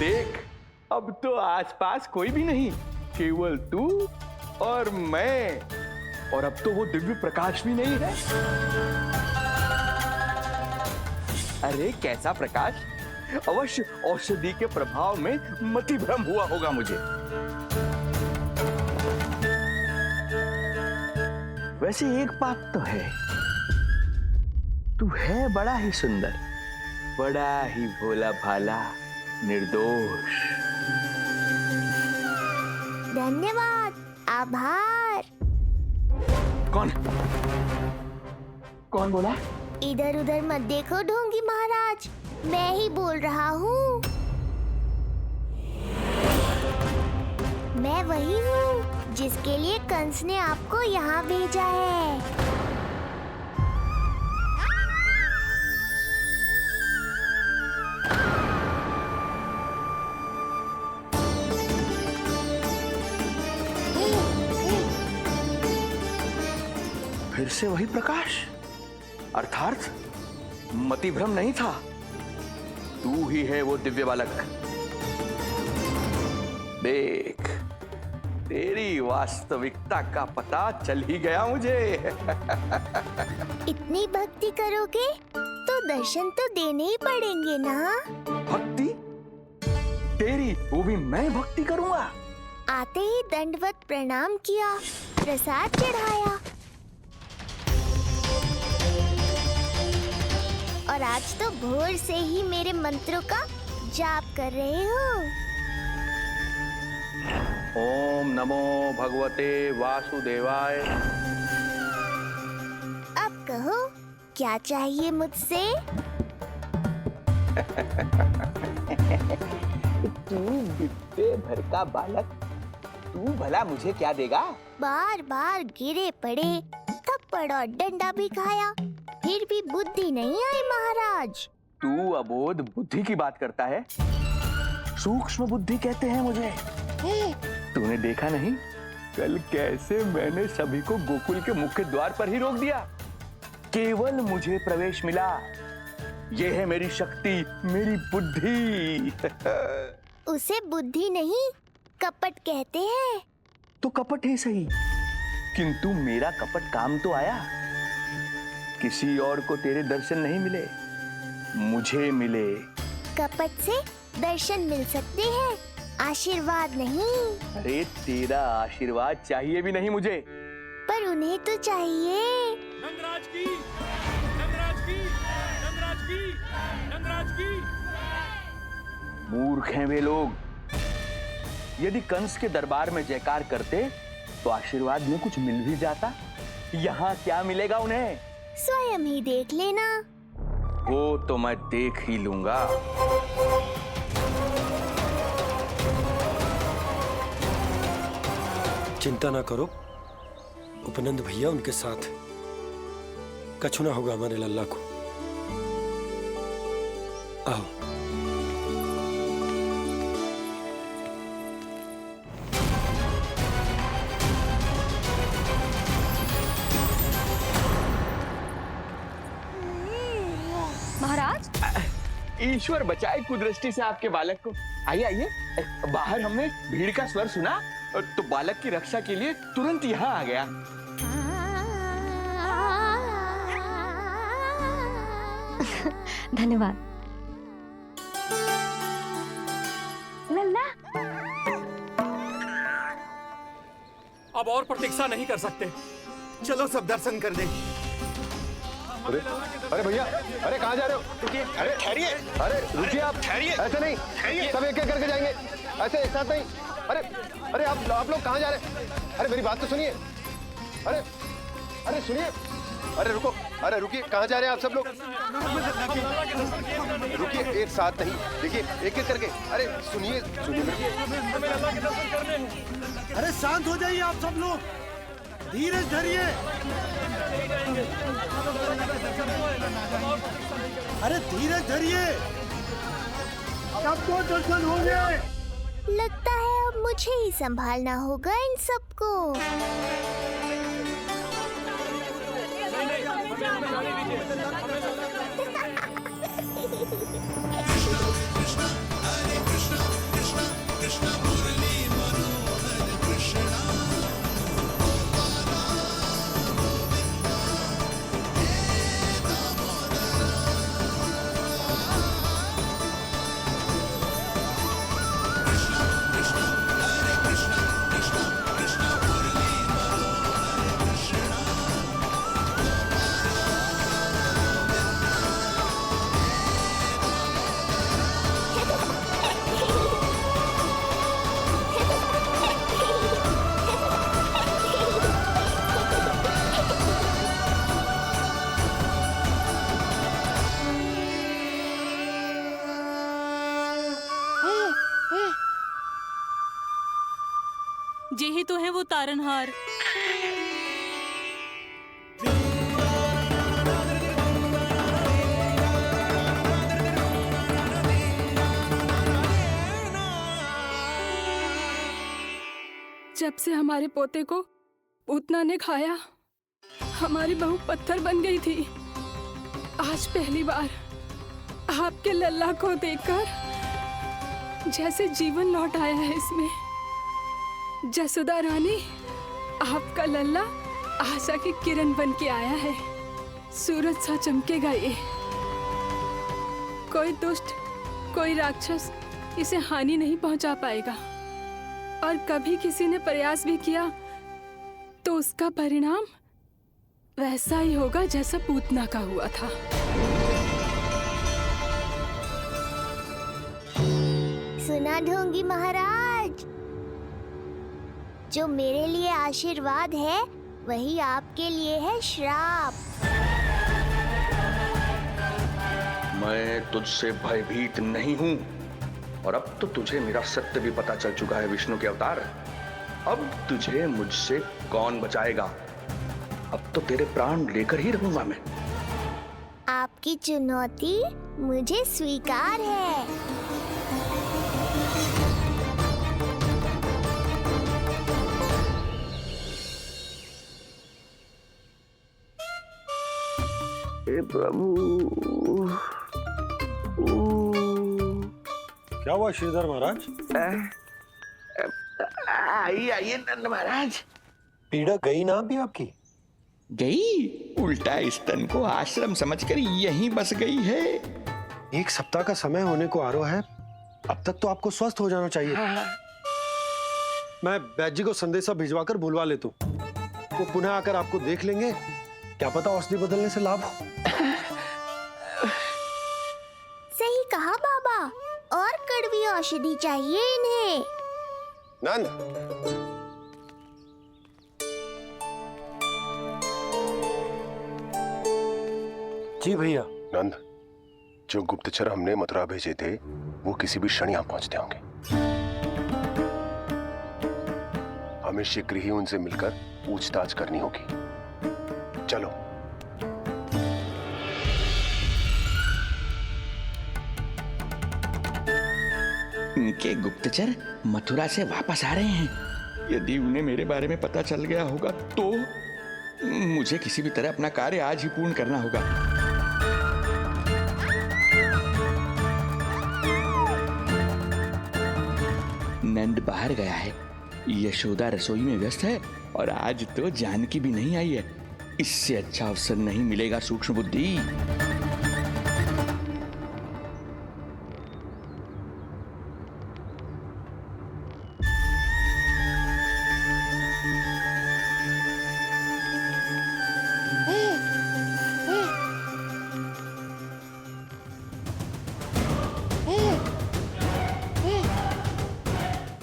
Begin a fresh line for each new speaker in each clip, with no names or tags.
देख, अब तो आसपास कोई भी नहीं, केवल तू और मैं। और अब तो वो दिव्य प्रकाश भी नहीं है। अरे कैसा प्रकाश? अवश्य औषधि के प्रभाव में मतिभ्रम हुआ होगा मुझे। वैसे एक बात तो है, तू है बड़ा ही सुंदर, बड़ा ही भोला भाला, निर्दोष।
धन्यवाद, आभार।
कौन बोला?
इधर उधर मत देखो ढोंगी महाराज, मैं ही बोल रहा हूँ। मैं वही हूँ जिसके लिए कंस ने आपको यहाँ भेजा है।
फिर से वही प्रकाश, अर्थात मतिभ्रम नहीं था, तू ही है वो दिव्य बालक। देख, तेरी वास्तविकता का पता चल ही गया मुझे।
इतनी भक्ति करोगे तो दर्शन तो देने ही पड़ेंगे ना।
भक्ति? तेरी? वो भी मैं भक्ति करूंगा?
आते ही दंडवत प्रणाम किया, प्रसाद चढ़ाया, और आज तो भोर से ही मेरे मंत्रों का जाप कर रहे हो।
ओम नमो भगवते वासुदेवाय।
अब कहो, क्या चाहिए मुझसे?
तू विद्या भर का बालक, तू भला मुझे क्या देगा?
बार बार गिरे पड़े, थप्पड़ और डंडा भी खाया, फिर भी बुद्धि नहीं आई महाराज।
तू अबोध बुद्धि की बात करता है? सूक्ष्म बुद्धि कहते हैं मुझे। तूने देखा नहीं कल कैसे मैंने सभी को गोकुल के मुख्य द्वार पर ही रोक दिया? केवल मुझे प्रवेश मिला। यह है मेरी शक्ति, मेरी बुद्धि।
उसे बुद्धि नहीं, कपट कहते हैं।
तो कपट ही सही, किंतु मेरा कपट काम तो आया। किसी और को तेरे दर्शन नहीं मिले, मुझे मिले।
कपट से दर्शन मिल सकते हैं, आशीर्वाद नहीं।
अरे तेरा आशीर्वाद चाहिए भी नहीं मुझे।
पर उन्हें तो चाहिए।
नंदराज की, नंदराज की, नंदराज की, नंदराज की।
मूर्ख हैं वे लोग। यदि कंस के दरबार में जयकार करते तो आशीर्वाद में कुछ मिल भी जाता। यहाँ क्या मिलेगा उन्हें?
स्वयं ही देख लेना।
वो तो मैं देख ही लूंगा।
चिंता ना करो, उपनंद भैया उनके साथ, कछु ना होगा हमारे लल्ला को। आओ।
महाराज,
ईश्वर बचाए कुदृष्टि से आपके बालक को। आइए आइए, बाहर हमने भीड़ का स्वर सुना तो बालक की रक्षा के लिए तुरंत यहाँ आ गया।
धन्यवाद। लल्ला,
अब और प्रतीक्षा नहीं कर सकते, चलो सब दर्शन कर दें।
अरे भैया, अरे कहाँ जा रहे हो? रुकिए, अरे ठहरिए, अरे रुकिए, आप ठहरिए, ऐसे नहीं, सब एक एक करके जाएंगे, ऐसे एक साथ नहीं। अरे आप लोग कहाँ जा रहे हैं? अरे मेरी बात तो सुनिए। अरे सुनिए, अरे रुको, अरे रुकिए, कहाँ जा रहे हैं आप सब लोग? रुकिए, एक साथ नहीं, देखिए एक एक करके। अरे सुनिए
अरे शांत हो जाइए आप सब लोग, धीरज धरिए। अरे धीरज धरिए, सबको दर्शन होंगे।
लगता है अब मुझे ही संभालना होगा इन सबको।
Hare Krishna, जे ही तो है वो तारनहार।
जब से हमारे पोते को पूतना ने खाया, हमारी बहू पत्थर बन गई थी। आज पहली बार आपके लल्ला को देखकर जैसे जीवन लौट आया है इसमें। जसोदा रानी, आपका लल्ला आशा की किरण बन के आया है। सूरज सा चमकेगा ये। कोई दुष्ट, कोई राक्षस इसे हानि नहीं पहुंचा पाएगा। और कभी किसी ने प्रयास भी किया तो उसका परिणाम वैसा ही होगा जैसा पूतना का हुआ था।
सुना ढोंगी महाराज, जो मेरे लिए आशीर्वाद है वही आपके लिए है श्राप।
मैं तुझसे भयभीत नहीं हूं, और अब तो तुझे मेरा सत्य भी पता चल चुका है विष्णु के अवतार। अब तुझे मुझसे कौन बचाएगा? अब तो तेरे प्राण लेकर ही रहूंगा मैं।
आपकी चुनौती मुझे स्वीकार है।
हे प्रभु।
क्या हुआ श्रीधर महाराज?
आइए नंद महाराज।
पीड़ा गई ना अभी आपकी?
गई? उल्टा इस तन को आश्रम समझकर यहीं बस गई है।
1 सप्ताह का समय होने को आ रहा है, अब तक तो आपको स्वस्थ हो जाना चाहिए। मैं बैद जी को संदेशा भिजवाकर बुलवा लेता हूँ। वो पुनः आकर आपको देख लेंगे, क्या पता औषधि बदलने से लाभ हो।
सही कहा बाबा, और कड़वी औषधि चाहिए इन्हें।
नंद,
जी भैया।
नंद, जो गुप्तचर हमने मथुरा भेजे थे वो किसी भी क्षण यहाँ पहुंचते होंगे। हमें शीघ्र ही उनसे मिलकर पूछताछ करनी होगी। चलो।
उनके गुप्तचर मथुरा से वापस आ रहे हैं। यदि उन्हें मेरे बारे में पता चल गया होगा तो मुझे किसी भी तरह अपना कार्य आज ही पूर्ण करना होगा। नंद बाहर गया है, यशोदा रसोई में व्यस्त है, और आज तो जानकी भी नहीं आई है। इससे अच्छा अवसर नहीं मिलेगा सूक्ष्म बुद्धि।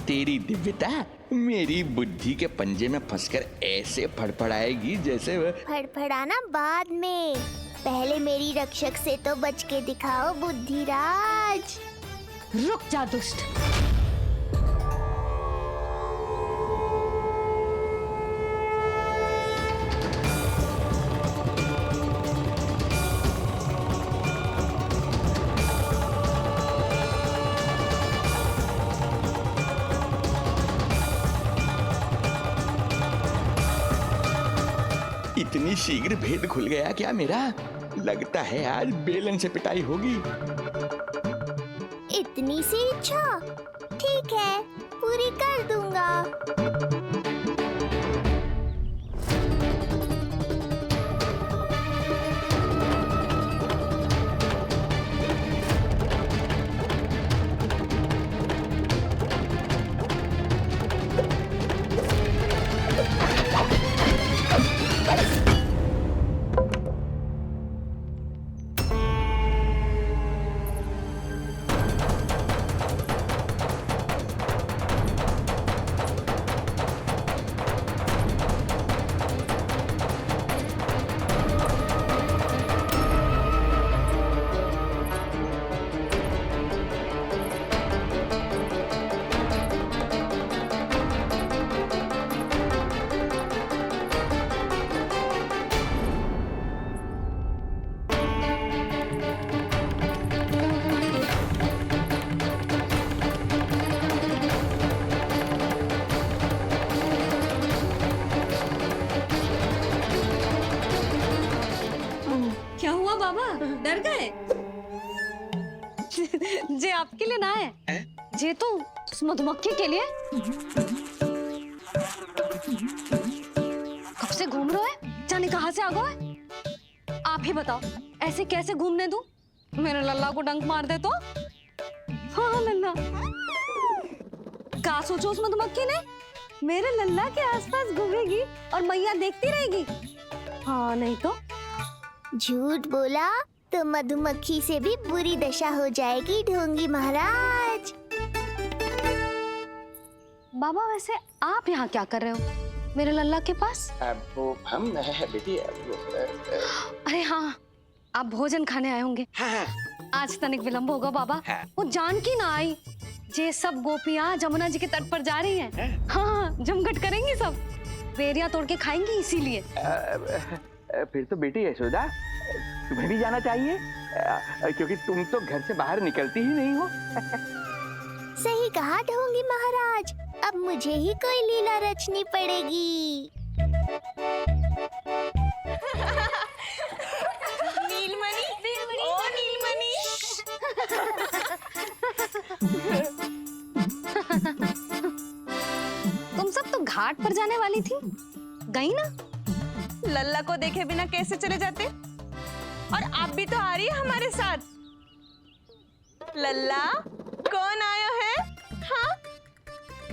तेरी दिव्यता मेरी बुद्धि के पंजे में फंसकर ऐसे फड़फड़ाएगी जैसे वह।
फड़फड़ाना बाद में, पहले मेरी रक्षक से तो बच के दिखाओ बुद्धिराज।
रुक जा दुष्ट।
इतनी शीघ्र भेद खुल गया क्या मेरा? लगता है आज बेलन से पिटाई होगी।
इतनी सी इच्छा? ठीक है, पूरी कर दूंगा।
बाबा डर गए? जे आपके लिए ना है, जे तो उस मधुमक्खी के लिए। कब से घूम रहे हो? जाने कहाँ से आ गए? आप ही बताओ, ऐसे कैसे घूमने दूं? मेरे लल्ला को डंक मार दे तो? हाँ लल्ला, क्या सोचो उस मधुमक्खी ने? मेरे लल्ला के आसपास घूमेगी और मैया देखती रहेगी। हाँ नहीं तो?
झूठ बोला तो मधुमक्खी से भी बुरी दशा हो जाएगी ढोंगी महाराज।
बाबा वैसे आप यहाँ क्या कर रहे हो मेरे लल्ला के पास?
वो हम बेटी
अरे हाँ, आप भोजन खाने आए होंगे।
हाँ।
आज तनिक विलंब होगा बाबा।
हाँ।
वो जानकी ना आई, जे सब गोपियाँ जमुना जी के तट पर जा रही हैं। हाँ, जमघट करेंगी सब, बेरियां तोड़ के खाएंगी इसीलिए।
फिर तो बेटी यशोदा, तुम्हें भी जाना चाहिए, क्योंकि तुम तो घर से बाहर निकलती ही नहीं हो।
सही कहा ढोंगी महाराज, अब मुझे ही कोई लीला रचनी पड़ेगी।
नीलमणि, ओ नीलमणि।
तुम सब तो घाट पर जाने वाली थी, गई ना?
लल्ला को देखे बिना कैसे चले जाते? और आप भी तो आ रही है हमारे साथ। लल्ला, कौन आया है? हाँ,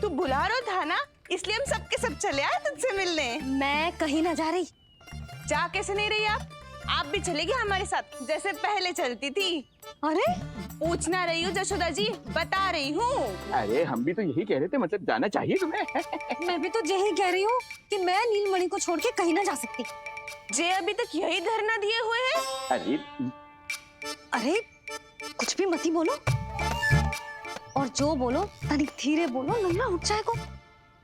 तू बुला रहा था ना, इसलिए हम सब के सब चले आए तुझसे मिलने।
मैं कहीं ना जा रही।
जा कैसे नहीं रही आप भी चलेगी हमारे साथ जैसे पहले चलती थी।
अरे
पूछ ना रही हूँ जशोदा जी, बता रही हूँ।
अरे हम भी तो यही कह रहे थे, मतलब जाना चाहिए तुम्हें।
मैं भी तो यही कह रही हूँ कि मैं नीलमणि को छोड़ के कहीं ना जा सकती।
जे अभी तक यही धरना दिए हुए हैं।
अरे कुछ भी मती बोलो, और जो बोलो तनिक धीरे बोलो, लल्ला उठ जाएगो।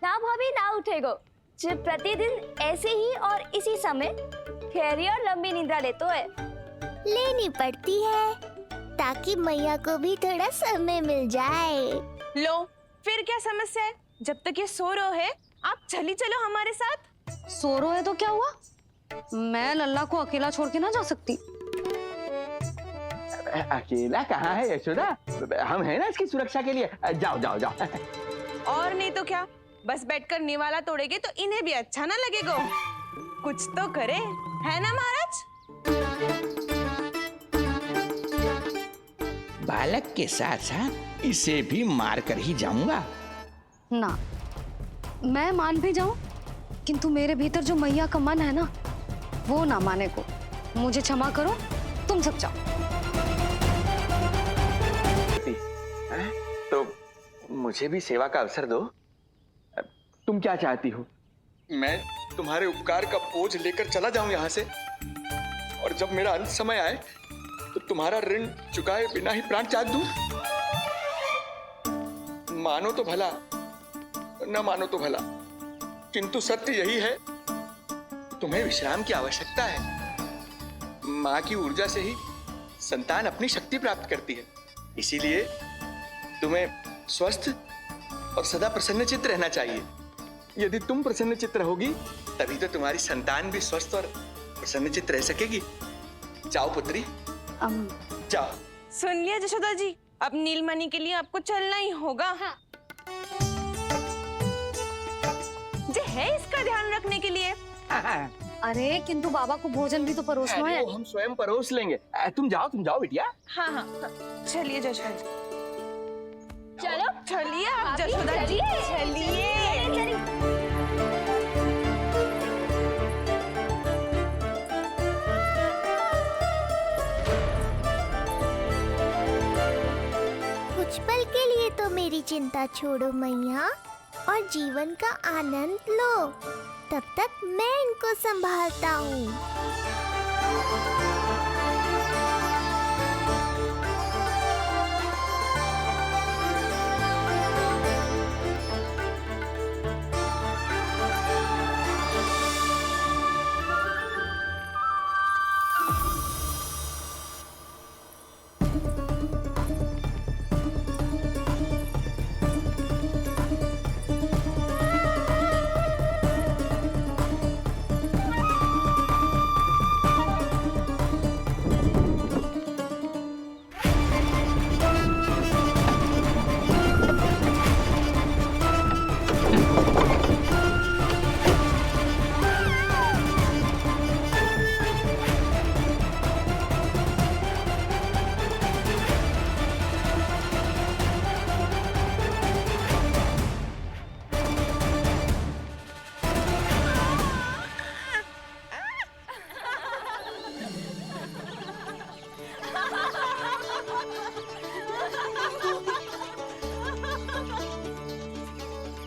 ना भाभी ना उठेगो, जो प्रतिदिन ऐसे ही और इसी समय गहरी और लंबी निद्रा लेते है। लेनी पड़ती है ताकि मैया को भी थोड़ा समय मिल जाए।
लो, फिर क्या समस्या है? जब तक ये सो रहे है, आप चली चलो हमारे साथ।
सो रहे है तो क्या हुआ? मैं लल्ला को अकेला छोड़ के ना जा सकती।
अकेला कहाँ है यशोदा, हम हैं ना इसकी सुरक्षा के लिए। जाओ जाओ जाओ।
और नहीं तो क्या, बस बैठकर निवाला तोड़ेगे तो इन्हें भी अच्छा ना लगेगा। कुछ तो करे, है ना महाराज?
बालक के साथ साथ इसे भी मार कर ही जाऊंगा।
ना, मैं मान भी जाऊं, किंतु मेरे भीतर जो मैया का मन है ना, वो ना माने को। मुझे क्षमा करो, तुम सब जाओ।
तो मुझे भी सेवा का अवसर दो। तुम क्या चाहती हो?
मैं तुम्हारे उपकार का बोझ लेकर चला जाऊं यहाँ से, और जब मेरा अंत समय आए तो तुम्हारा ऋण चुकाए बिना ही प्राण त्याग दूं? मानो तो भला, न मानो तो भला, किंतु सत्य यही है, तुम्हें विश्राम की आवश्यकता है। माँ की ऊर्जा से ही संतान अपनी शक्ति प्राप्त करती है, इसीलिए तुम्हें स्वस्थ और सदा प्रसन्नचित्त रहना चाहिए। यदि तुम प्रसन्नचित्त रहोगी, तभी तो तुम्हारी संतान भी स्वस्थ और प्रसन्नचित्त रह सकेगी। जाओ पुत्री, जाओ।
सुन लिया जशोदा जी, अब नीलमणि के लिए आपको चलना ही होगा।
हाँ।
जे है इसका ध्यान रखने के लिए।
अरे किंतु बाबा को भोजन भी तो परोसना है।
वो हम स्वयं परोस लेंगे। तुम जाओ बिटिया।
हाँ हाँ, चलिए जशोदा जी।
चलो
चलिए आप जशोदा जी, चलिए।
कुछ पल के लिए तो मेरी चिंता छोड़ो मैया, और जीवन का आनंद लो। तब तक मैं इनको संभालता हूँ।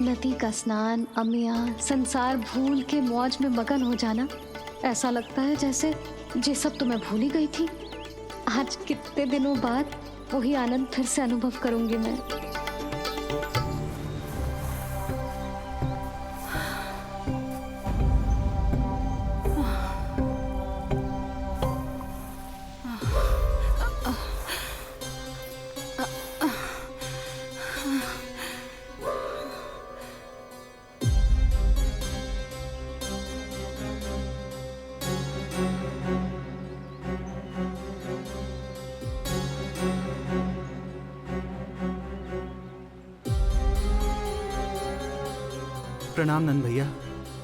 नदी का स्नान, अमिया, संसार भूल के मौज में मगन हो जाना, ऐसा लगता है जैसे ये सब तो मैं भूल ही गई थी। आज कितने दिनों बाद वही आनंद फिर से अनुभव करूंगी मैं।
प्रणाम नंद भैया।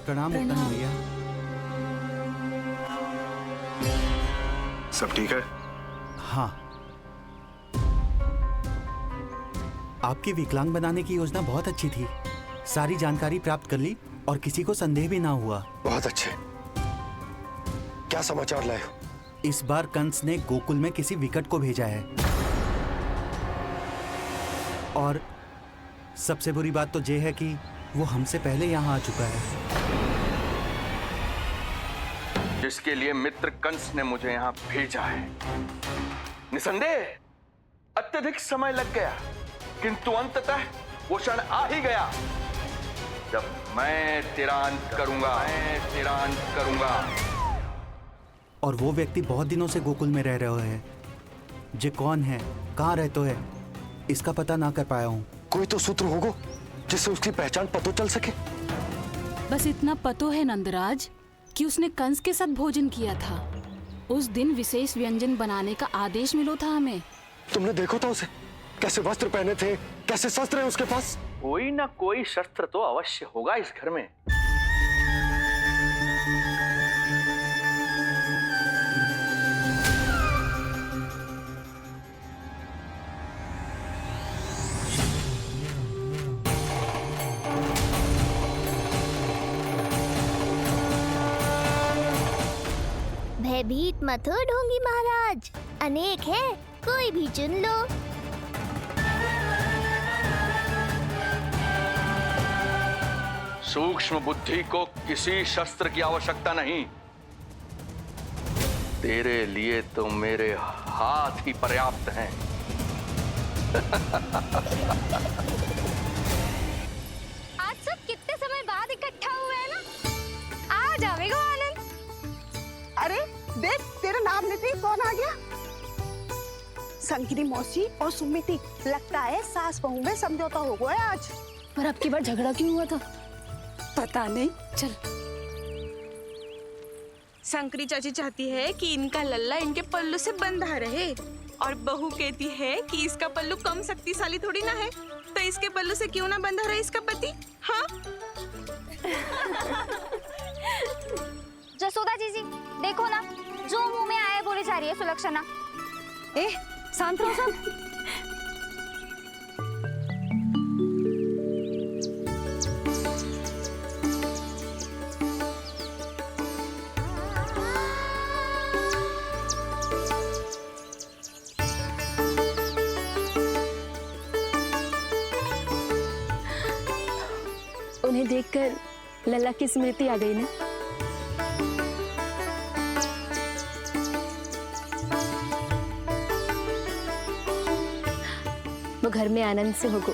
प्रणाम नंद भैया।
सब ठीक है?
हाँ। आपकी विकलांग बनाने की योजना बहुत अच्छी थी। सारी जानकारी प्राप्त कर ली और किसी को संदेह भी ना हुआ।
बहुत अच्छे। क्या समाचार लाए हो?
इस बार कंस ने गोकुल में किसी विकट को भेजा है। और सबसे बुरी बात तो ये है कि वो हमसे पहले यहाँ आ चुका है।
जिसके लिए मित्र कंस ने मुझे यहाँ भेजा है। निसंदेह अत्यधिक समय लग गया, किंतु अंततः वो क्षण आ ही गया जब मैं तेरा अंत करूंगा।
और वो व्यक्ति बहुत दिनों से गोकुल में रह रहे हैं। जे कौन है, कहाँ रहते है, इसका पता ना कर पाया हूँ।
कोई तो सूत्र होगा जिससे उसकी पहचान पता चल सके।
बस इतना पतो है नंदराज कि उसने कंस के साथ भोजन किया था। उस दिन विशेष व्यंजन बनाने का आदेश मिलो था हमें।
तुमने देखो था उसे, कैसे वस्त्र पहने थे, कैसे शस्त्र है उसके पास।
कोई ना कोई शस्त्र तो अवश्य होगा इस घर में।
भयभीत मत हो ढोंगी महाराज, अनेक है, कोई भी चुन लो।
सूक्ष्म बुद्धि को किसी शस्त्र की आवश्यकता नहीं। तेरे लिए तो मेरे हाथ ही पर्याप्त हैं।
आज सब कितने समय बाद इकट्ठा हुए हैं ना, आ जाएगा आनंद।
अरे देख, तेरा नाम लेते ही कौन आ गया? संगिनी मौसी और सुमिति, लगता है सास बहू में समझौता हो गया है आज।
पर अब की बार झगड़ा क्यों हुआ था? पता नहीं। चल।
शंकरी चाची चाहती है कि इनका लल्ला इनके पल्लू से बंधा रहे, और बहू कहती है कि इसका पल्लू कम शक्तिशाली थोड़ी ना है, तो इसके पल्लू से क्यों ना बंधा रहे इसका पति। हाँ
जसोदा जीजी, देखो ना, जो मुंह में आए बोली जा रही है सुलक्षणा।
ए, शांत रहो सब।
उन्हें देखकर लल्ला की स्मृति आ गई ना। वो घर में आनंद से होगो।